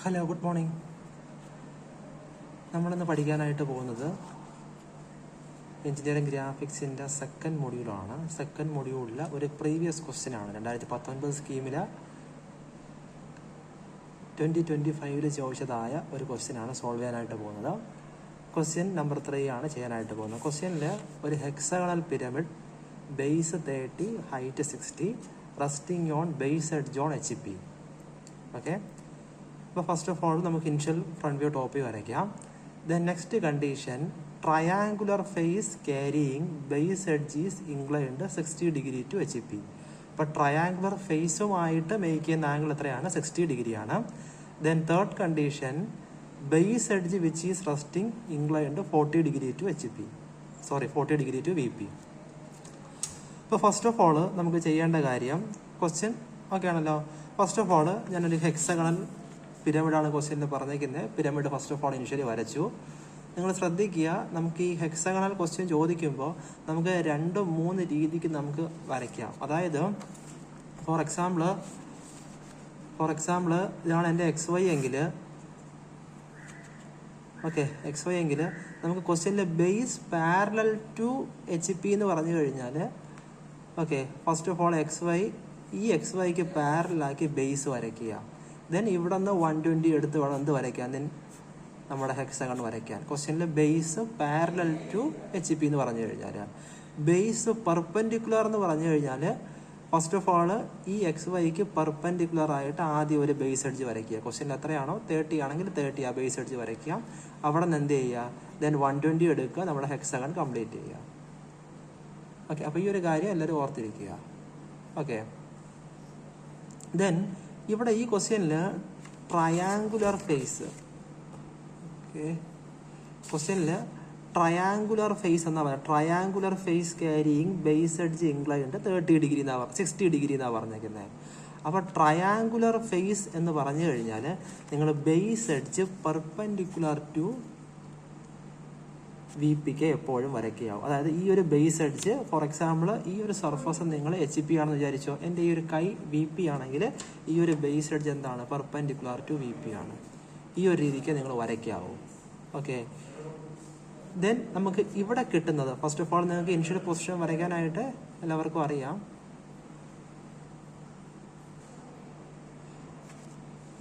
Hello, good morning. നമ്മളിന്ന് പഠിക്കാനായിട്ട് പോകുന്നത് എഞ്ചിനീയറിംഗ് ഗ്രാഫിക്സിൻ്റെ സെക്കൻഡ് മൊഡ്യൂളാണ്. സെക്കൻഡ് മൊഡ്യൂളിലെ ഒരു പ്രീവിയസ് ക്വസ്റ്റ്യൻ ആണ്. 2019 സ്കീമിലെ 2025 ചോദിച്ചതായ ഒരു ക്വസ്റ്റ്യനാണ് സോൾവ് ചെയ്യാനായിട്ട് പോകുന്നത്. ക്വസ്റ്റ്യൻ നമ്പർ 3 ആണ് ചെയ്യാനായിട്ട് പോകുന്നത്. ക്വസ്റ്റ്യനിൽ ഒരു hexagonal pyramid, base 30, height 60, resting on base edge on HP. Okay, അപ്പോൾ ഫസ്റ്റ് ഓഫ് ഓൾ നമുക്ക് initial front view top view വരയ്ക്കാം. Then next condition, triangular face carrying base edge is inclined 60 degree to HP. അപ്പോൾ triangular ഫേസുമായിട്ട് make ചെയ്യുന്ന angle എത്രയാണ്? 60 ഡിഗ്രിയാണ്. Then third condition, base edge which is resting inclined 40 degree to HP. 40 degree to VP. ഇപ്പോൾ first of all നമുക്ക് ചെയ്യേണ്ട കാര്യം, question okay ആണല്ലോ. ഫസ്റ്റ് ഓഫ് ഓൾ ഞാനൊരു ഹെക്സഗണൽ പിരമിഡാണ് ക്വസ്റ്റ്യനിൽ പറഞ്ഞേക്കുന്നത്. Pyramid first of all initially വരച്ചു. നിങ്ങൾ ശ്രദ്ധിക്കുക, നമുക്ക് ഈ ഹെക്സഗണൽ ക്വസ്റ്റ്യൻ ചോദിക്കുമ്പോൾ നമുക്ക് 2-3 രീതിക്ക് നമുക്ക് വരയ്ക്കാം. അതായത് ഫോർ എക്സാമ്പിൾ ഇതാണ് എൻ്റെ XY എങ്കിൽ, ഓക്കെ, XY എങ്കിൽ നമുക്ക് ക്വസ്റ്റ്യനിൽ ബേസ് പാരലൽ ടു HP എന്ന് പറഞ്ഞു കഴിഞ്ഞാൽ, ഓക്കെ, ഫസ്റ്റ് ഓഫ് ഓൾ ഈ XYക്ക് പാരലാക്കി ബേസ് വരയ്ക്കുക. ദെൻ ഇവിടെ നിന്ന് 120 എടുത്ത് വേണം എന്ത് വരയ്ക്കാൻ? ദെൻ നമ്മുടെ ഹെക്സഗൺ വരയ്ക്കാൻ. ക്വസ്റ്റ്യനിൽ ബേസ് പാരലൽ ടു HP എന്ന് പറഞ്ഞു കഴിഞ്ഞാൽ, ബേസ് പെർപെൻഡിക്കുലർ എന്ന് പറഞ്ഞു കഴിഞ്ഞാൽ ഫസ്റ്റ് ഓഫ് ഓൾ ഈ XYക്ക് പെർപെൻഡിക്കുലർ ആയിട്ട് ആദ്യം ഒരു ബേസ് എഡ്ജ് വരയ്ക്കുക. ക്വസ്റ്റ്യനിൽ എത്രയാണോ 30 ആണെങ്കിൽ 30 ആ ബേസ് എഡ്ജ് വരയ്ക്കുക. അവിടെ നിന്ന് എന്ത് ചെയ്യുക? ദെൻ 120 എടുക്കുക, നമ്മുടെ ഹെക്സഗൺ കംപ്ലീറ്റ് ചെയ്യുക. ഓക്കെ, അപ്പോൾ ഈ ഒരു കാര്യം എല്ലാവരും ഓർത്തിരിക്കുക. ഓക്കെ, ദെൻ ഇവിടെ ഈ ക്വസ്റ്റ്യനിൽ ട്രയാങ്കുലർ ഫേസ്, ഓക്കെ, ക്വസ്റ്റ്യനിൽ ട്രയാങ്കുലർ ഫേസ് എന്നാ പറയുക. Triangular face carrying base edge inclined 30 degree 60 degree എന്നാണ് പറഞ്ഞേക്കുന്നത്. അപ്പോൾ ട്രയാങ്കുലർ ഫേസ് എന്ന് പറഞ്ഞു കഴിഞ്ഞാൽ നിങ്ങൾ ബേസ് എഡ്ജ് പെർപെൻഡിക്കുലർ ടു VPക്ക് എപ്പോഴും വരയ്ക്കുകയാവും. അതായത് ഈ ഒരു ബേസ് എഡ്ജ്, ഫോർ എക്സാമ്പിൾ ഈ ഒരു സർഫസ് നിങ്ങൾ HP ആണെന്ന് വിചാരിച്ചോ, എൻ്റെ ഈ ഒരു കൈ VP ആണെങ്കിൽ ഈ ഒരു ബേസ് എഡ്ജ് എന്താണ്? പെർപെൻഡിക്കുലർ ടു VP ആണ്. ഈ ഒരു രീതിക്ക് നിങ്ങൾ വരയ്ക്കാവും. ഓക്കെ, ദെൻ നമുക്ക് ഇവിടെ കിട്ടുന്നത്, ഫസ്റ്റ് ഓഫ് ഓൾ നിങ്ങൾക്ക് ഇനിഷ്യൽ പൊസിഷൻ വരയ്ക്കാനായിട്ട് എല്ലാവർക്കും അറിയാം.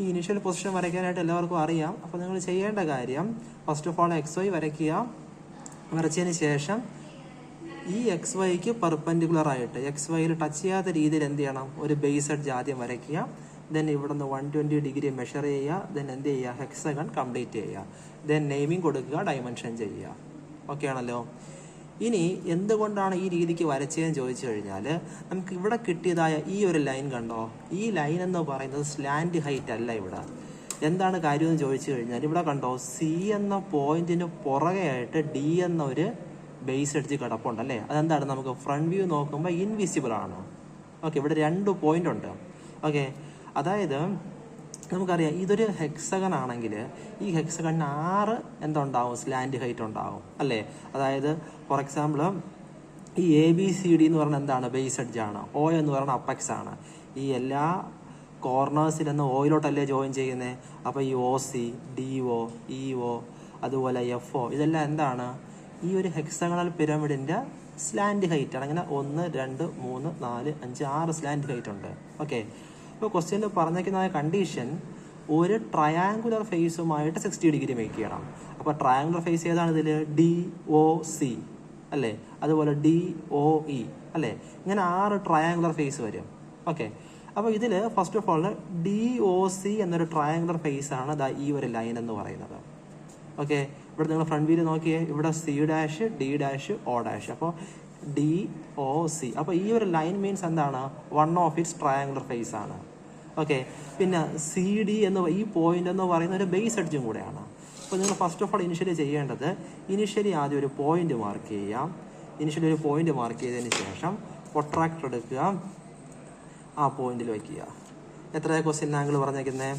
ഈ ഇനിഷ്യൽ പൊസിഷൻ വരയ്ക്കാനായിട്ട് എല്ലാവർക്കും അറിയാം. അപ്പോൾ നിങ്ങൾ ചെയ്യേണ്ട കാര്യം, ഫസ്റ്റ് ഓഫ് ഓൾ XY വരയ്ക്കുക. വരച്ചതിന് ശേഷം ഈ XYക്ക് പെർപെൻഡിക്കുലർ ആയിട്ട് XYയിൽ ടച്ച് ചെയ്യാത്ത രീതിയിൽ എന്ത് ചെയ്യണം? ഒരു ബേസ് എഡ്ജ് ആദ്യം വരയ്ക്കുക. ദെൻ ഇവിടെ നിന്ന് 120 ഡിഗ്രി മെഷർ ചെയ്യുക. ദെൻ എന്ത് ചെയ്യുക? ഹെക്സഗൺ കംപ്ലീറ്റ് ചെയ്യുക. ദെൻ നെയിമിംഗ് കൊടുക്കുക, ഡയമെൻഷൻ ചെയ്യുക. ഓക്കെ ആണല്ലോ. ഇനി എന്തുകൊണ്ടാണ് ഈ രീതിക്ക് വരച്ചതെന്ന് ചോദിച്ചു കഴിഞ്ഞാൽ, നമുക്ക് ഇവിടെ കിട്ടിയതായ ഈ ഒരു ലൈൻ കണ്ടോ? ഈ ലൈൻ എന്ന് പറയുന്നത് സ്ലാൻഡ് ഹൈറ്റ് അല്ല. ഇവിടെ എന്താണ് കാര്യം എന്ന് ചോദിച്ചു കഴിഞ്ഞാൽ, ഇവിടെ കണ്ടോ C എന്ന പോയിന്റിന് പുറകെ ആയിട്ട് D എന്ന ഒരു ബേസ് എഡ്ജ് കിടപ്പുണ്ടല്ലേ. അതെന്താണ്? നമുക്ക് ഫ്രണ്ട് വ്യൂ നോക്കുമ്പോൾ ഇൻവിസിബിൾ ആണ്. ഓക്കെ, ഇവിടെ 2 പോയിന്റ് ഉണ്ട്. ഓക്കെ, അതായത് നമുക്കറിയാം ഇതൊരു ഹെക്സഗൺ ആണെങ്കിൽ ഈ ഹെക്സഗണിന് 6 എന്തുണ്ടാവും? സ്ലാൻഡ് ഹൈറ്റ് ഉണ്ടാവും അല്ലേ. അതായത് ഫോർ എക്സാമ്പിൾ ഈ ABCD എന്ന് പറഞ്ഞാൽ എന്താണ്? ബേസ് എഡ്ജ് ആണ്. O എന്ന് പറഞ്ഞാൽ അപ്പെക്സ് ആണ്. ഈ എല്ലാ കോർണേഴ്സിൽ നിന്ന് ഓയിലോട്ടല്ലേ ജോയിൻ ചെയ്യുന്നത്. അപ്പോൾ ഈ OC, DO, EO, അതുപോലെ FO ഇതെല്ലാം എന്താണ്? ഈ ഒരു ഹെക്സഗണൽ പിരമിഡിൻ്റെ സ്ലാൻഡ് ഹൈറ്റ് ആണ്. അങ്ങനെ 1, 2, 3, 4, 5, 6 സ്ലാൻഡ് ഹൈറ്റ് ഉണ്ട്. ഓക്കെ, ഇപ്പോൾ ക്വസ്റ്റ്യനിൽ പറഞ്ഞേക്കുന്ന കണ്ടീഷൻ ഒരു ട്രയാങ്കുലർ ഫേസുമായിട്ട് 60 ഡിഗ്രി മേക്ക് ചെയ്യണം. അപ്പോൾ ട്രയാങ്കുലർ ഫേസ് ഏതാണ് ഇതിൽ? DOC അല്ലേ, അതുപോലെ DOE അല്ലേ. ഇങ്ങനെ 6 ട്രയാങ്കുലർ ഫേസ് വരും. ഓക്കെ, അപ്പോൾ ഇതിൽ ഫസ്റ്റ് ഓഫ് ഓൾ DOC എന്നൊരു ട്രയാങ്കുലർ ഫേസ് ആണ് ഈ ഒരു ലൈൻ എന്ന് പറയുന്നത്. ഓക്കെ, ഇവിടെ നിങ്ങൾ ഫ്രണ്ട് വ്യൂവിൽ നോക്കിയേ, ഇവിടെ C', D', O'. അപ്പോൾ DOC. അപ്പോൾ ഈ ഒരു ലൈൻ മീൻസ് എന്താണ്? One of its triangular face ആണ്. ഓക്കെ, പിന്നെ CD എന്ന് ഈ പോയിന്റ് എന്ന് പറയുന്ന ഒരു ബേസ് എഡ്ജും കൂടെയാണ്. അപ്പോൾ നിങ്ങൾ ഫസ്റ്റ് ഓഫ് ഓൾ ഇനിഷ്യലി ചെയ്യേണ്ടത്, ഇനിഷ്യലി ആദ്യം ഒരു പോയിന്റ് മാർക്ക് ചെയ്യാം. ഇനിഷ്യലി ഒരു പോയിന്റ് മാർക്ക് ചെയ്തതിന് ശേഷം പ്രൊട്രാക്ടർ എടുക്കുക, ആ പോയിന്റിൽ വയ്ക്കുക. എത്ര ക്വസ്റ്റ്യൻ ആംഗിൾ പറഞ്ഞേക്കുന്നത്?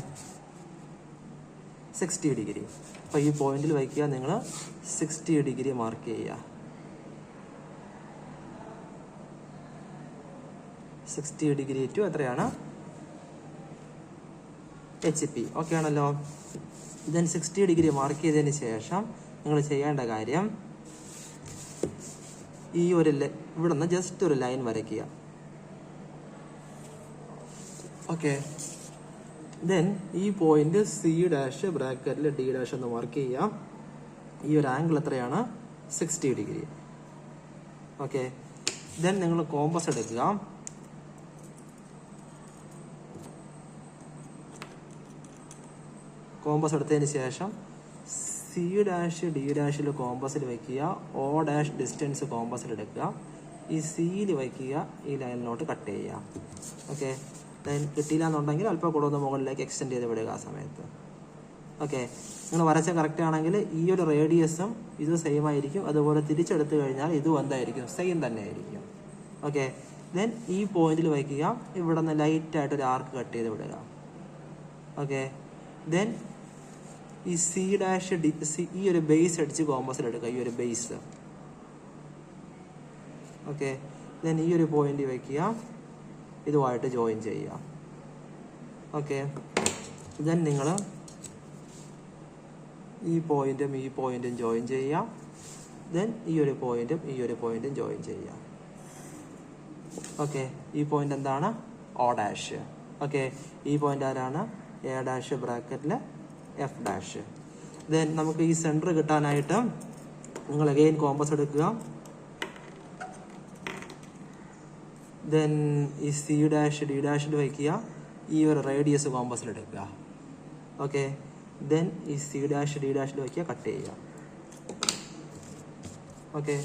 60 ഡിഗ്രി. അപ്പോൾ ഈ പോയിന്റിൽ വയ്ക്കുക, നിങ്ങൾ 60 ഡിഗ്രി മാർക്ക് ചെയ്യുക. 60 ഡിഗ്രി ടു എത്രയാണ്? HP. ഓക്കെ ആണല്ലോ. ദെൻ 60 ഡിഗ്രി മാർക്ക് ചെയ്തതിന് ശേഷം നിങ്ങൾ ചെയ്യേണ്ട കാര്യം ഈ ഒരു ഇവിടെ നിന്ന് ജസ്റ്റ് ഒരു ലൈൻ വരയ്ക്കുക. ഓക്കെ. ദെൻ ഈ പോയിന്റ് C' ബ്രാക്കറ്റിൽ D' എന്ന് മാർക്ക് ചെയ്യാം. ഈ ഒരു ആംഗിൾ എത്രയാണ്? 60 ഡിഗ്രി. ഓക്കെ. ദെൻ നിങ്ങൾ കോമ്പസ് എടുക്കുക. കോമ്പസ് എടുത്തതിന് ശേഷം C', D' കോമ്പസിൽ വയ്ക്കുക. O' ഡിസ്റ്റൻസ് കോമ്പസിൽ എടുക്കുക. ഈ സിയിൽ വയ്ക്കുക. ഈ ലൈനിലോട്ട് കട്ട് ചെയ്യുക. ഓക്കെ. ദെൻ കിട്ടിയില്ല എന്നുണ്ടെങ്കിൽ അല്പം കൂടെ ഒന്ന് മുകളിലേക്ക് എക്സ്റ്റെൻഡ് ചെയ്ത് വിടുക ആ സമയത്ത്. ഓക്കെ. നിങ്ങൾ വരച്ച കറക്റ്റ് ആണെങ്കിൽ ഈ ഒരു റേഡിയസും ഇത് സെയിം ആയിരിക്കും. അതുപോലെ തിരിച്ചെടുത്തു കഴിഞ്ഞാൽ ഇതും എന്തായിരിക്കും? സെയിം തന്നെ ആയിരിക്കും. ഓക്കെ. ദെൻ ഈ പോയിന്റിൽ വയ്ക്കുക. ഇവിടെ നിന്ന് ലൈറ്റായിട്ടൊരു ആർക്ക് കട്ട് ചെയ്ത് വിടുക. ഓക്കെ. ദെൻ ഈ C' ഈ ഒരു ബേസ് അടിച്ച് കോമ്പസിൽ എടുക്കുക. ഈ ഒരു ബേസ്. ഓക്കെ. ദെൻ ഈ ഒരു പോയിന്റ് വയ്ക്കുക. ഇതുമായിട്ട് ജോയിൻ ചെയ്യുക. ഓക്കെ. ദെൻ നിങ്ങൾ ഈ പോയിന്റും ജോയിൻ ചെയ്യുക. ദെൻ ഈ ഒരു പോയിന്റും ജോയിൻ ചെയ്യുക. ഓക്കെ. ഈ പോയിന്റ് എന്താണ്? O'. ഓക്കെ. ഈ പോയിന്റ് ആരാണ്? A' ബ്രാക്കറ്റിൽ F'. ദെൻ നമുക്ക് ഈ സെന്റർ കിട്ടാനായിട്ട് നിങ്ങൾ അഗെയിൻ കോമ്പസ് എടുക്കുക. ദെൻ ഈ C', D' വയ്ക്കുക. ഈ ഒരു റേഡിയസ് കോമ്പസിൽ എടുക്കുക. ഓക്കെ. ദെൻ ഈ C', D' വയ്ക്കുക. കട്ട് ചെയ്യുക. ഓക്കെ.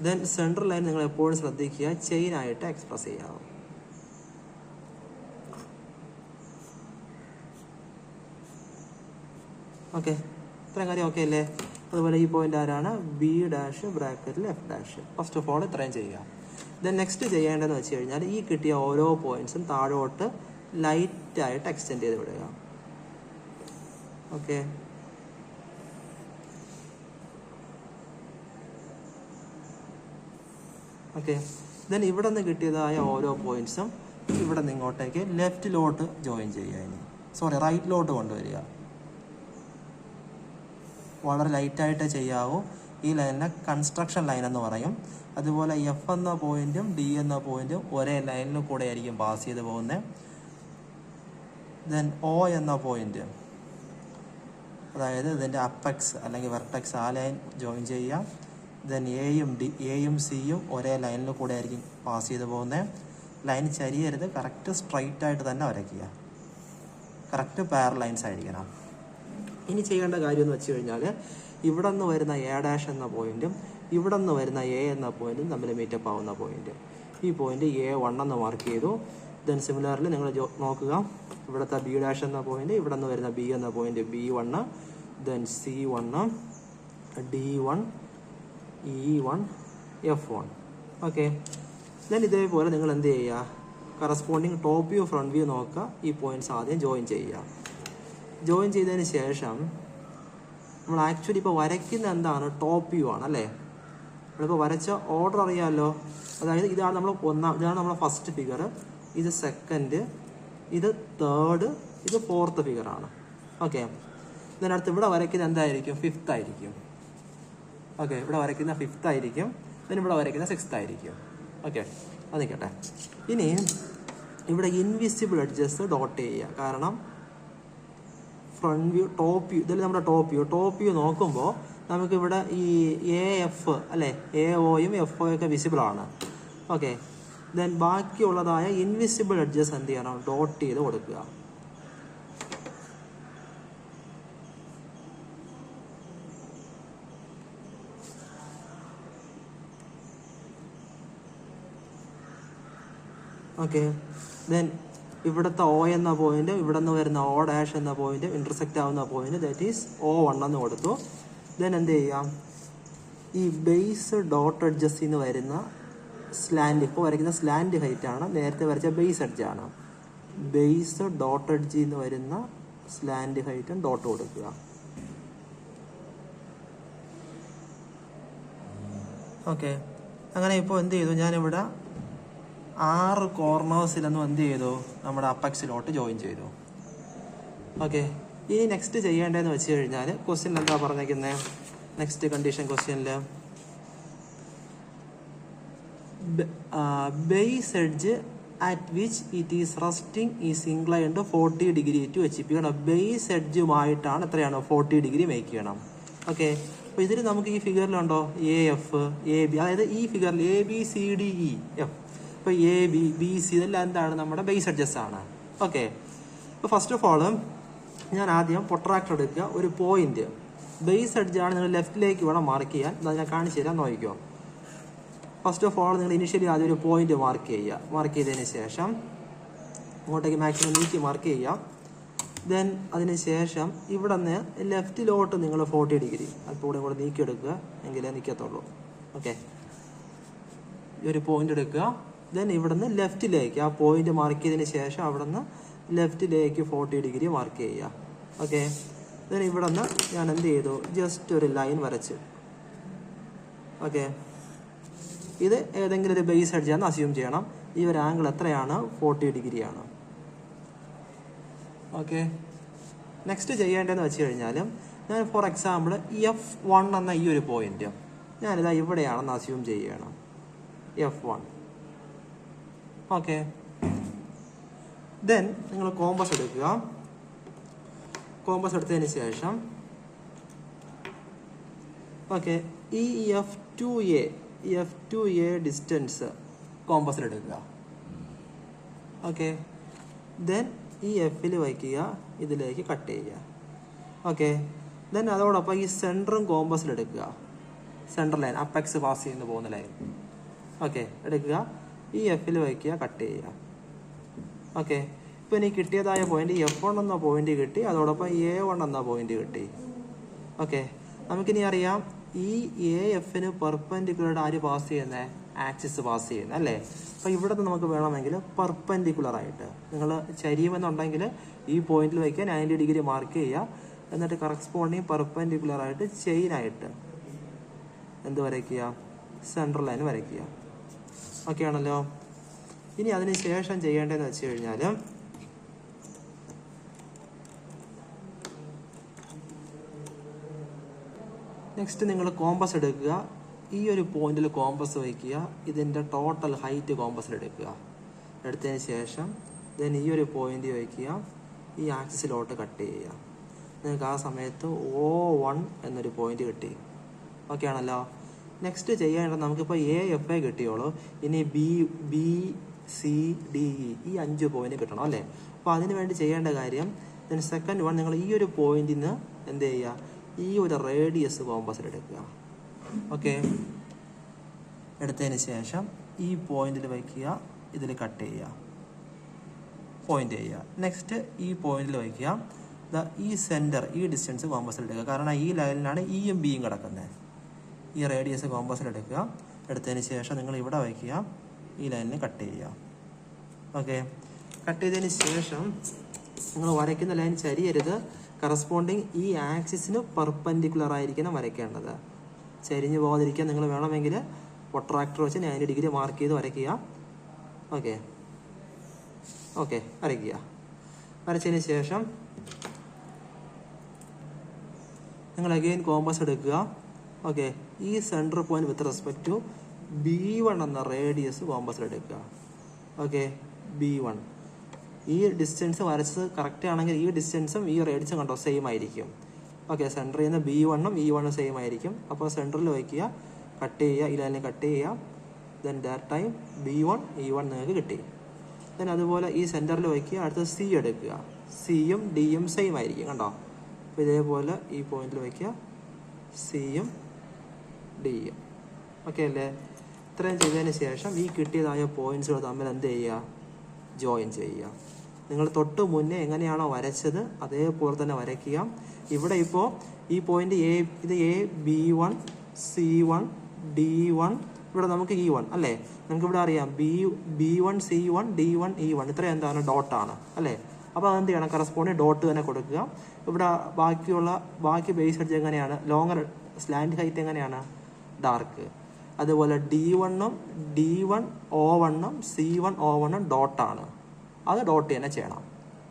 ദെൻ സെൻട്രൽ ലൈൻ നിങ്ങൾ എപ്പോഴും ശ്രദ്ധിക്കുക, ചെയിൻ ആയിട്ട് എക്സ്പ്രസ് ചെയ്യാവും. ഓക്കെ. ഇത്രയും കാര്യം ഓക്കെ അല്ലേ? അതുപോലെ ഈ പോയിന്റ് ആരാണ്? B' ബ്രാക്കറ്റിൽ F'. ഫസ്റ്റ് ഓഫ് ഓൾ ഇത്രയും ചെയ്യുക. ദെൻ നെക്സ്റ്റ് ചെയ്യേണ്ടതെന്ന് വെച്ച് കഴിഞ്ഞാൽ ഈ കിട്ടിയ ഓരോ പോയിന്റ്സും താഴോട്ട് ലൈറ്റായിട്ട് എക്സ്റ്റെൻഡ് ചെയ്ത് വിടുക. ഓക്കെ. ഓക്കെ. ദെൻ ഇവിടെ നിന്ന് കിട്ടിയതായ ഓരോ പോയിന്റ്സും ഇവിടെ നിന്ന് ഇങ്ങോട്ടേക്ക് ലെഫ്റ്റിലോട്ട് ജോയിൻ ചെയ്യുക. റൈറ്റിലോട്ട് കൊണ്ടുവരിക. വളരെ ലൈറ്റായിട്ട് ചെയ്യാവൂ. ഈ ലൈനിനെ കൺസ്ട്രക്ഷൻ ലൈൻ എന്ന് പറയും. അതുപോലെ F എന്ന പോയിന്റും D എന്ന പോയിന്റും ഒരേ ലൈനിൽ കൂടെ ആയിരിക്കും പാസ് ചെയ്ത് പോകുന്നത്. ദെൻ O എന്ന പോയിന്റ്, അതായത് ഇതിൻ്റെ അപ്പെക്സ് അല്ലെങ്കിൽ വെർട്ടെക്സ്, ആ ലൈൻ ജോയിൻ ചെയ്യുക. ദെൻ എയും സിയും ഒരേ ലൈനിൽ കൂടെ ആയിരിക്കും പാസ് ചെയ്ത് പോകുന്നത്. ലൈൻ ചരിയരുത്, കറക്റ്റ് സ്ട്രൈറ്റ് ആയിട്ട് തന്നെ വരയ്ക്കുക. കറക്റ്റ് പാരലൽ ലൈൻസ് ആയിരിക്കണം. ഇനി ചെയ്യേണ്ട കാര്യം എന്ന് വെച്ച് കഴിഞ്ഞാൽ ഇവിടെ നിന്ന് വരുന്ന A' എന്ന പോയിന്റും ഇവിടെ നിന്ന് വരുന്ന A എന്ന പോയിന്റും തമ്മിൽ മീറ്റപ്പ് ആവുന്ന പോയിന്റ്, ഈ പോയിന്റ് A1 എന്ന് മാർക്ക് ചെയ്തു. ദെൻ സിമിലർലി നിങ്ങൾ നോക്കുക, ഇവിടുത്തെ B' എന്ന പോയിന്റ്, ഇവിടെ നിന്ന് വരുന്ന B എന്ന point B1, then C1, D1, E1, F1. Okay. Then ഇതേപോലെ നിങ്ങൾ എന്ത് ചെയ്യുക? Corresponding top view front view നോക്കുക. ഈ പോയിന്റ്സ് ആദ്യം ജോയിൻ ചെയ്യുക. ജോയിൻ ചെയ്തതിന് ശേഷം നമ്മൾ ആക്ച്വലി ഇപ്പോൾ വരയ്ക്കുന്ന എന്താണ്? ടോപ്പ് വ്യൂ ആണ് അല്ലേ? നമ്മളിപ്പോൾ വരച്ച ഓർഡർ അറിയാമല്ലോ. അതായത് ഇതാണ് നമ്മളെ ഫസ്റ്റ് ഫിഗർ, ഇത് സെക്കൻഡ്, ഇത് തേർഡ്, ഇത് ഫോർത്ത് ഫിഗറാണ്. ഓക്കെ. ഇതിനടുത്ത് ഇവിടെ വരയ്ക്കുന്ന എന്തായിരിക്കും? ഫിഫ്ത്ത് ആയിരിക്കും. ഓക്കെ. ഇവിടെ വരയ്ക്കുന്ന ഫിഫ്ത്ത് ആയിരിക്കും. then ഇവിടെ വരയ്ക്കുന്ന സിക്സ്ത് ആയിരിക്കും. ഓക്കെ, അത് നിൽക്കട്ടെ. ഇനി ഇവിടെ ഇൻവിസിബിൾ എഡ്ജസ് ഡോട്ട് ചെയ്യുക. കാരണം ഫ്രണ്ട് വ്യൂ, ടോപ്പ് വ്യൂ, ഇതിൽ നമ്മുടെ ടോപ്പ് വ്യൂ നോക്കുമ്പോൾ നമുക്കിവിടെ ഈ AF അല്ലേ, AOയും FO ഒക്കെ വിസിബിൾ ആണ്. ഓക്കെ, ദെൻ ബാക്കിയുള്ളതായ ഇൻവിസിബിൾ എഡ്ജസ് എന്ത് ചെയ്യണം? ഡോട്ട് ചെയ്ത് കൊടുക്കുക. ഓക്കെ, ദെൻ ഇവിടുത്തെ O എന്ന പോയിന്റ്, ഇവിടെ നിന്ന് വരുന്ന O' എന്ന പോയിന്റ്, ഇന്റർസെക്റ്റ് ആവുന്ന പോയിന്റ്, ദാറ്റ് ഈസ് O1 എന്ന് കൊടുത്തു. ദെൻ എന്ത് ചെയ്യാം? ഈ ബേസ് ഡോട്ട് എഡ്ജസിൽ നിന്ന് വരുന്ന സ്ലാൻഡ്, ഇപ്പോൾ വരയ്ക്കുന്ന സ്ലാൻഡ് ഹൈറ്റ് ആണ്, നേരത്തെ വരച്ച ബേസ് എഡ്ജാണ്. ബേസ് ഡോട്ട് എഡ്ജിൽ നിന്ന് വരുന്ന സ്ലാൻഡ് ഹൈറ്റും ഡോട്ട് കൊടുക്കുക. ഓക്കെ, അങ്ങനെ ഇപ്പോൾ എന്ത് ചെയ്തു? ഞാനിവിടെ 6 കോർണേഴ്സിലൊന്നും എന്ത് ചെയ്തു? നമ്മുടെ അപ്പക്സിലോട്ട് ജോയിൻ ചെയ്തു. ഓക്കെ, ഇനി നെക്സ്റ്റ് ചെയ്യേണ്ടതെന്ന് വെച്ച് കഴിഞ്ഞാൽ ക്വസ്റ്റ്യനിൽ എന്താ പറഞ്ഞേക്കുന്നത്? നെക്സ്റ്റ് കണ്ടീഷൻ ക്വസ്റ്റ്യനിൽ base edge at which it is resting is inclined 40 degree to HP. കാരണം ബേസ് എഡ്ജുമായിട്ടാണ് എത്രയാണ് 40 ഡിഗ്രി മേക്ക് ചെയ്യണം. ഓക്കെ, അപ്പോൾ ഇതിൽ നമുക്ക് ഈ ഫിഗറിലുണ്ടോ AF AB, അതായത് ഈ ഫിഗറിൽ ABCDEF. ഇപ്പോൾ AB BC ഇതെല്ലാം എന്താണ്? നമ്മുടെ ബേസ് എഡ്ജസ് ആണ്. ഓക്കെ, അപ്പോൾ ഫസ്റ്റ് ഓഫ് ഓൾ ഞാൻ ആദ്യം പ്രൊട്രാക്ടർ എടുക്കുക, ഒരു പോയിന്റ് ബേസ് എഡ്ജാണ് നിങ്ങൾ ലെഫ്റ്റിലേക്ക് വേണം മാർക്ക് ചെയ്യാൻ. അത് ഞാൻ കാണിച്ചു തരാം, നോക്കിക്കോ. ഫസ്റ്റ് ഓഫ് ഓൾ നിങ്ങൾ ഇനിഷ്യലി ആദ്യം ഒരു പോയിന്റ് മാർക്ക് ചെയ്യുക. മാർക്ക് ചെയ്തതിന് ശേഷം ഇങ്ങോട്ടേക്ക് മാക്സിമം നീക്കി മാർക്ക് ചെയ്യുക. ദെൻ അതിന് ശേഷം ഇവിടെ നിന്ന് ലെഫ്റ്റിലോട്ട് നിങ്ങൾ 40 ഡിഗ്രി അപ്പോൾ കൂടെ നീക്കിയെടുക്കുക, എങ്കിലേ നിൽക്കത്തുള്ളൂ. ഓക്കെ, ഈ ഒരു പോയിന്റ് എടുക്കുക. ദെൻ ഇവിടെ നിന്ന് ലെഫ്റ്റിലേക്ക് ആ പോയിന്റ് മാർക്ക് ചെയ്തതിന് ശേഷം അവിടെ നിന്ന് ലെഫ്റ്റിലേക്ക് 40 ഡിഗ്രി മാർക്ക് ചെയ്യുക. ഓക്കെ, ദെൻ ഇവിടെ നിന്ന് ഞാൻ എന്ത് ചെയ്തു? ജസ്റ്റ് ഒരു ലൈൻ വരച്ചു. ഓക്കെ, ഇത് ഏതെങ്കിലും ഒരു ബേസ് എഡ്ജാന്ന് അസ്യൂം ചെയ്യണം. ഈ ഒരു ആംഗിൾ എത്രയാണ്? 40 ഡിഗ്രിയാണ്. ഓക്കെ, നെക്സ്റ്റ് ചെയ്യേണ്ടതെന്ന് വെച്ച് കഴിഞ്ഞാൽ ഞാൻ ഫോർ എക്സാമ്പിൾ F1 എന്ന ഈ ഒരു പോയിന്റ് ഞാനിതാ ഇവിടെയാണെന്ന് അസ്യൂം ചെയ്യണം. F1. ഓക്കെ, ദെൻ നിങ്ങൾ കോമ്പസ് എടുക്കുക. കോമ്പസ് എടുത്തതിന് ശേഷം ഓക്കെ, ഈ F2A ഡിസ്റ്റൻസ് കോമ്പസിൽ എടുക്കുക. ഓക്കെ, ദെൻ ഈ Fൽ വയ്ക്കുക, ഇതിലേക്ക് കട്ട് ചെയ്യുക. ഓക്കെ, ദെൻ അതോടൊപ്പം ഈ സെൻറ്ററും കോമ്പസിൽ എടുക്കുക. സെൻറ്റർ ലൈൻ അപ്പെക്സ് പാസ് ചെയ്യുന്ന പോകുന്ന ലൈൻ. ഓക്കെ, എടുക്കുക, ഈ Fൽ വയ്ക്കുക, കട്ട് ചെയ്യുക. ഓക്കെ, ഇപ്പോൾ എനിക്ക് കിട്ടിയതായ പോയിന്റ് F1 എന്ന പോയിന്റ് കിട്ടി, അതോടൊപ്പം A1 എന്ന പോയിന്റ് കിട്ടി. ഓക്കെ, നമുക്കിനി അറിയാം ഈ AFന് പെർപെൻഡിക്കുലർ ആര് പാസ് ചെയ്യുന്നത്? ആക്സിസ് പാസ് ചെയ്യുന്നത് അല്ലേ? അപ്പോൾ ഇവിടെ നിന്ന് നമുക്ക് വേണമെങ്കിൽ പെർപെൻഡിക്കുലർ ആയിട്ട് നിങ്ങൾ ചരിയുമെന്നുണ്ടെങ്കിൽ ഈ പോയിന്റിൽ വയ്ക്കുക, 90 ഡിഗ്രി മാർക്ക് ചെയ്യുക. എന്നിട്ട് കറസ്പോണ്ടിങ് പെർപെൻഡിക്കുലർ ആയിട്ട് ചെയിനായിട്ട് എന്ത് വരയ്ക്കുക? സെൻട്രൽ ലൈൻ വരയ്ക്കുക. ഓക്കെ ആണല്ലോ. ഇനി അതിന് ശേഷം ചെയ്യേണ്ടതെന്ന് വെച്ച് കഴിഞ്ഞാൽ നെക്സ്റ്റ് നിങ്ങൾ കോമ്പസ് എടുക്കുക. ഈ ഒരു പോയിന്റിൽ കോമ്പസ് വയ്ക്കുക. ഇതിൻ്റെ ടോട്ടൽ ഹൈറ്റ് കോമ്പസിൽ എടുക്കുക. എടുത്തതിന് ശേഷം ദെൻ ഈ ഒരു പോയിന്റ് വയ്ക്കുക, ഈ ആക്സിസിലോട്ട് കട്ട് ചെയ്യുക. നിങ്ങൾക്ക് ആ സമയത്ത് O1 എന്നൊരു പോയിന്റ് കിട്ടി. ഓക്കെ ആണല്ലോ. നെക്സ്റ്റ് ചെയ്യേണ്ടത് നമുക്കിപ്പോൾ AF കിട്ടിയോളൂ. ഇനി BCDE ഈ 5 പോയിന്റ് കിട്ടണം അല്ലേ? അപ്പോൾ അതിന് വേണ്ടി ചെയ്യേണ്ട കാര്യം ദെൻ സെക്കൻഡ് വൺ, നിങ്ങൾ ഈ ഒരു പോയിന്റിൽ നിന്ന് എന്ത് ചെയ്യുക? ഈ ഒരു റേഡിയസ് കോമ്പസിൽ എടുക്കുക. ഓക്കെ, എടുത്തതിന് ശേഷം ഈ പോയിന്റിൽ വയ്ക്കുക, ഇതിൽ കട്ട് ചെയ്യുക, പോയിന്റ് ചെയ്യുക. നെക്സ്റ്റ് ഈ പോയിന്റിൽ വയ്ക്കുക, ഈ സെൻറ്റർ ഈ ഡിസ്റ്റൻസ് കോമ്പസിൽ എടുക്കുക. കാരണം ഈ ലൈനിലാണ് Eയും Bയും കിടക്കുന്നത്. ഈ റേഡിയസ് കോമ്പസിൽ എടുക്കുക. എടുത്തതിന് ശേഷം നിങ്ങൾ ഇവിടെ വയ്ക്കുക, ഈ ലൈനിൽ കട്ട് ചെയ്യുക. ഓക്കെ, കട്ട് ചെയ്തതിന് ശേഷം നിങ്ങൾ വരയ്ക്കുന്ന ലൈൻ ചരിയരുത്. കറസ്പോണ്ടിങ് ഈ ആക്സിസിന് പെർപെൻഡിക്കുലർ ആയിരിക്കണം വരയ്ക്കേണ്ടത്. ചരിഞ്ഞു പോകാതിരിക്കാൻ നിങ്ങൾ വേണമെങ്കിൽ പ്രൊട്രാക്ടർ വെച്ച് 90 ഡിഗ്രി മാർക്ക് ചെയ്ത് വരയ്ക്കുക. ഓക്കെ, ഓക്കെ, വരയ്ക്കുക. വരച്ചതിന് ശേഷം നിങ്ങൾ അഗെയിൻ കോമ്പസ് എടുക്കുക. ഓക്കെ, ഈ centre point with respect to B1 എന്ന റേഡിയസ് കോമ്പസിൽ എടുക്കുക. ഓക്കെ, B1 ഈ ഡിസ്റ്റൻസ് വരച്ചത് കറക്റ്റ് ആണെങ്കിൽ ഈ ഡിസ്റ്റൻസും ഈ റേഡിയസും കണ്ടോ സെയിം ആയിരിക്കും. ഓക്കെ, സെൻറ്ററിൽ നിന്ന് B1ഉം E1ഉം സെയിം ആയിരിക്കും. അപ്പോൾ സെൻറ്ററിൽ വയ്ക്കുക, കട്ട് ചെയ്യുക, ഈ ലൈനിൽ കട്ട് ചെയ്യുക. Then that time B1 E1 നിങ്ങൾക്ക് കിട്ടി. ദെൻ അതുപോലെ ഈ സെൻറ്ററിൽ വയ്ക്കുക. അടുത്ത് C എടുക്കുക. Cയും Dയും സെയിം ആയിരിക്കും കണ്ടോ. അപ്പോൾ ഇതേപോലെ ഈ പോയിന്റിൽ വയ്ക്കുക, Cയും Dയും. ഓക്കെ അല്ലേ? ഇത്രയും ചെയ്തതിന് ശേഷം ഈ കിട്ടിയതായ പോയിന്റ്സുകൾ തമ്മിൽ എന്ത് ചെയ്യുക? ജോയിൻ ചെയ്യുക. നിങ്ങൾ തൊട്ട് മുന്നേ എങ്ങനെയാണോ വരച്ചത് അതേപോലെ തന്നെ വരയ്ക്കുക. ഇവിടെ ഇപ്പോൾ ഈ പോയിന്റ് ഇത് B1 C1 D1, ഇവിടെ നമുക്ക് E1 അല്ലേ? നമുക്ക് ഇവിടെ അറിയാം B1 C1 D1 E1 ഇത്രയും എന്താണ്? ഡോട്ടാണ് അല്ലേ? അപ്പോൾ അതെന്ത് ചെയ്യണം? കറസ്പോണ്ടിങ് ഡോട്ട് തന്നെ കൊടുക്കുക. ഇവിടെ ബാക്കി ബേസ് എഡ്ജ് എങ്ങനെയാണ്? ലോങ്ങർ സ്ലാൻഡ് ഹൈറ്റ് എങ്ങനെയാണ്? ഡാർക്ക്. അതുപോലെ D1ഉം D1 O1ഉം C1 O1ഉം ഡോട്ടാണ്. അത് ഡോട്ട് തന്നെ ചെയ്യണം.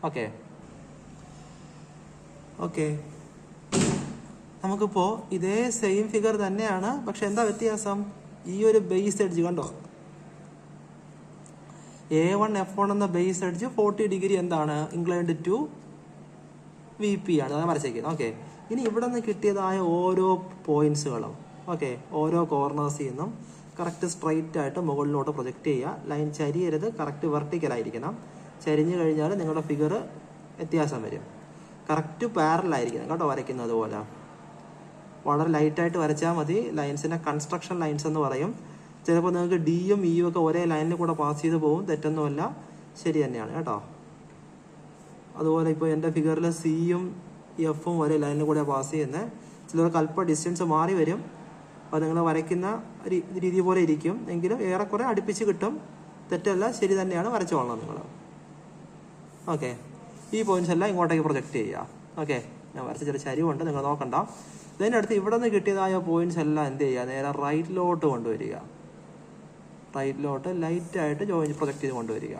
ഓക്കെ, ഓക്കെ, നമുക്കിപ്പോൾ ഇതേ സെയിം ഫിഗർ തന്നെയാണ്, പക്ഷെ എന്താ വ്യത്യാസം? ഈ ഒരു ബേസ് എഡ്ജ് കണ്ടോ, A1F1 എന്ന ബേസ് എഡ്ജ് 40 ഡിഗ്രി എന്താണ്, ഇൻക്ലൈൻഡ് ടു VP ആണ്, അതാണ് വരച്ചേക്കുന്നത്. ഓക്കെ, ഇനി ഇവിടെ നിന്ന് കിട്ടിയതായ ഓരോ പോയിന്റ്സുകളും ഓക്കെ ഓരോ കോർണേഴ്സിൽ നിന്നും കറക്റ്റ് സ്ട്രൈറ്റ് ആയിട്ട് മുകളിലോട്ട് പ്രൊജക്റ്റ് ചെയ്യുക. Line ചരിയരുത്, correct വെർട്ടിക്കലായിരിക്കണം. ചരിഞ്ഞു കഴിഞ്ഞാൽ നിങ്ങളുടെ ഫിഗർ വ്യത്യാസം വരും. കറക്റ്റ് പാരലായിരിക്കണം കേട്ടോ, വരയ്ക്കുന്നത് പോലെ വളരെ ലൈറ്റായിട്ട് വരച്ചാൽ മതി. ലൈൻസിനെ കൺസ്ട്രക്ഷൻ ലൈൻസ് എന്ന് പറയും. ചിലപ്പോൾ നിങ്ങൾക്ക് ഡിയും ഇയും ഒക്കെ ഒരേ ലൈനിൽ കൂടെ പാസ് ചെയ്ത് പോകും, തെറ്റൊന്നുമല്ല, ശരി തന്നെയാണ് കേട്ടോ. അതുപോലെ ഇപ്പോൾ എൻ്റെ ഫിഗറിൽ സിയും എഫും ഒരേ ലൈനിൽ കൂടെ പാസ് ചെയ്യുന്നത്. ചിലർക്ക് അല്പം ഡിസ്റ്റൻസ് മാറി വരും, അപ്പോൾ നിങ്ങൾ വരയ്ക്കുന്ന രീതി പോലെ ഇരിക്കും, എങ്കിലും ഏറെക്കുറെ അടുപ്പിച്ച് കിട്ടും, തെറ്റല്ല, ശരി തന്നെയാണ്, വരച്ചോളണം നിങ്ങൾ. ഓക്കെ, ഈ പോയിന്റ്സ് എല്ലാം ഇങ്ങോട്ടേക്ക് പ്രൊജക്റ്റ് ചെയ്യുക. ഓക്കെ, ഞാൻ വരച്ച ചെറിയ ചരിവുണ്ട്, നിങ്ങൾ നോക്കണ്ട. ഇതിനടുത്ത് ഇവിടെ നിന്ന് കിട്ടിയതായ പോയിന്റ്സ് എല്ലാം എന്ത് ചെയ്യുക, നേരെ റൈറ്റിലോട്ട് കൊണ്ടുവരിക. റൈറ്റിലോട്ട് ലൈറ്റായിട്ട് പ്രൊജക്റ്റ് ചെയ്ത് കൊണ്ടുവരിക.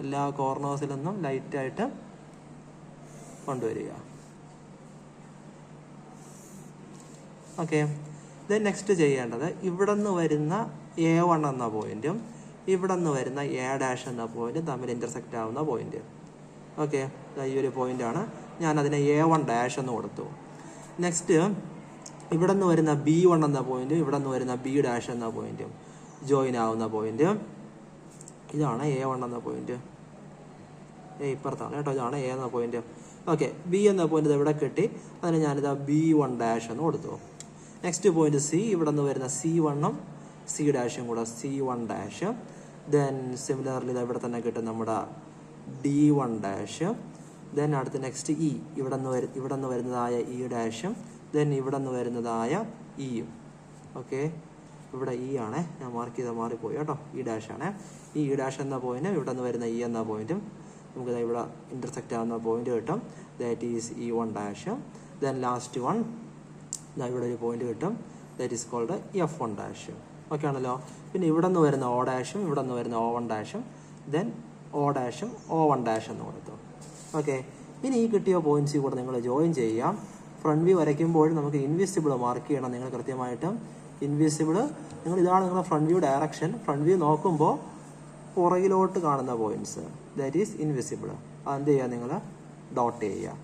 എല്ലാ കോർണേഴ്സിൽ നിന്നും ലൈറ്റായിട്ട് കൊണ്ടുവരിക. ഓക്കെ, ദെൻ നെക്സ്റ്റ് ചെയ്യേണ്ടത് ഇവിടെ നിന്ന് വരുന്ന A1 എന്ന പോയിന്റും ഇവിടെ നിന്ന് വരുന്ന A' എന്ന പോയിന്റും തമ്മിൽ ഇന്റർസെക്റ്റ് ആവുന്ന പോയിന്റ്. ഓക്കെ, ഈ ഒരു പോയിന്റാണ്, ഞാൻ അതിനെ A1' എന്ന് കൊടുത്തു. നെക്സ്റ്റ് ഇവിടെ നിന്ന് വരുന്ന B1 എന്ന പോയിന്റും ഇവിടെ നിന്ന് വരുന്ന B' എന്ന പോയിന്റും ജോയിൻ ആവുന്ന പോയിന്റ് ഇതാണ് A1 എന്ന പോയിന്റ്. ഇപ്പുറത്താണ് കേട്ടോ, ഇതാണ് A എന്ന പോയിന്റ്. ഓക്കെ, B എന്ന പോയിന്റ് ഇവിടെ കിട്ടി, അതിന് ഞാനിതാ B1' എന്ന് കൊടുത്തു. നെക്സ്റ്റ് പോയിന്റ് C, ഇവിടെ നിന്ന് വരുന്ന C1ഉം C' കൂടെ C1'. ദെൻ സിമിലർലി ഇവിടെ തന്നെ കിട്ടും നമ്മുടെ D1'. ദെൻ അടുത്ത് നെക്സ്റ്റ് E, ഇവിടെ നിന്ന് വരുന്നതായ E'. ദെൻ ഇവിടെ നിന്ന് വരുന്നതായ ഇയും. ഓക്കെ, ഇവിടെ E ആണ്, ഞാൻ മാർക്ക് ചെയ്താൽ മാറിപ്പോയി കേട്ടോ, E' ആണ്. ഈ E' എന്ന പോയിന്റും ഇവിടെ നിന്ന് വരുന്ന E എന്ന പോയിന്റും നമുക്ക് ഇവിടെ ഇന്റർസെക്റ്റ് ആവുന്ന പോയിന്റ് കിട്ടും. That is E1'. Then last one ഇവിടെ ഒരു പോയിന്റ് കിട്ടും, that is called F1'. Okay ആണല്ലോ. പിന്നെ ഇവിടെ നിന്ന് വരുന്ന O', ഇവിടെ നിന്ന് വരുന്ന O1', ദെൻ O', O1' എന്ന് കൊടുത്തു. ഓക്കെ, ഇനി ഈ കിട്ടിയ പോയിന്റ്സിൽ കൂടെ നിങ്ങൾ ജോയിൻ ചെയ്യാം. ഫ്രണ്ട് വ്യൂ വരയ്ക്കുമ്പോൾ നമുക്ക് ഇൻവിസിബിൾ മാർക്ക് ചെയ്യണം നിങ്ങൾ കൃത്യമായിട്ടും. ഇൻവിസിബിൾ ഇതാണ് നിങ്ങളുടെ front view direction. Front view നോക്കുമ്പോൾ പുറകിലോട്ട് കാണുന്ന പോയിന്റ്സ്, ദാറ്റ് ഈസ് ഇൻവിസിബിൾ. അതെന്ത് ചെയ്യുക, നിങ്ങൾ ഡോട്ട് ചെയ്യുക.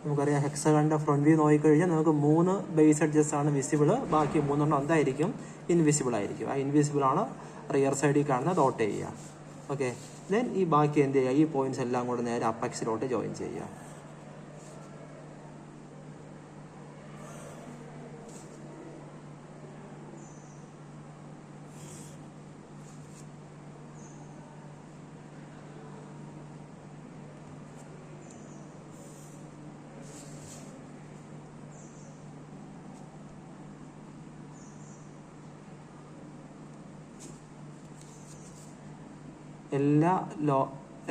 നമുക്കറിയാം ഹെക്സഗണിന്റെ ഫ്രണ്ട് വ്യൂ നോക്കിക്കഴിഞ്ഞാൽ നമുക്ക് 3 ബേസ് എഡ്ജസ് ആണ് വിസിബിൾ, ബാക്കി 3 എന്തായിരിക്കും, ഇൻവിസിബിൾ ആയിരിക്കും. ആ ഇൻവിസിബിൾ ആണ് റിയർ സൈഡിൽ കാണുന്ന ഡോട്ട് ചെയ്യുക. ഓക്കെ, ദെൻ ഈ ബാക്കി എന്ത് ചെയ്യുക, ഈ പോയിന്റ്സ് എല്ലാം കൂടെ നേരെ അപ്പെക്സിലോട്ട് ജോയിൻ ചെയ്യുക.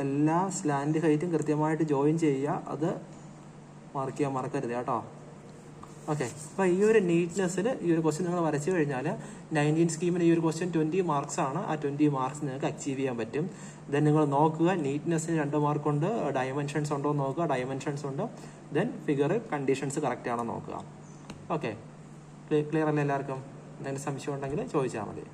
എല്ലാ സ്ലാൻഡ് ഹൈറ്റും കൃത്യമായിട്ട് ജോയിൻ ചെയ്യുക, അത് മാർക്ക് ചെയ്യാൻ മറക്കരുത് കേട്ടോ. ഓക്കെ, അപ്പോൾ ഈ ഒരു നീറ്റ്നെസ്സിൽ ഈ ഒരു ക്വസ്റ്റ്യൻ നിങ്ങൾ വരച്ചു കഴിഞ്ഞാൽ 19 സ്കീമിന് ഈ ഒരു ക്വസ്റ്റ്യൻ 20 മാർക്സ് ആണ്. ആ 20 മാർക്സ് നിങ്ങൾക്ക് അച്ചീവ് ചെയ്യാൻ പറ്റും. ദെൻ നിങ്ങൾ നോക്കുക, നീറ്റ്നെസ്സിന് 2 മാർക്കുണ്ട്, ഡയമെൻഷൻസ് ഉണ്ടോ എന്ന് നോക്കുക, ഡയമെൻഷൻസ് ഉണ്ട്. ദെൻ ഫിഗർ കണ്ടീഷൻസ് കറക്റ്റ് ആണോ നോക്കുക. ഓക്കെ, ക്ലിയർ അല്ലേ എല്ലാവർക്കും? എന്തെങ്കിലും സംശയം ഉണ്ടെങ്കിൽ ചോദിച്ചാൽ മതി.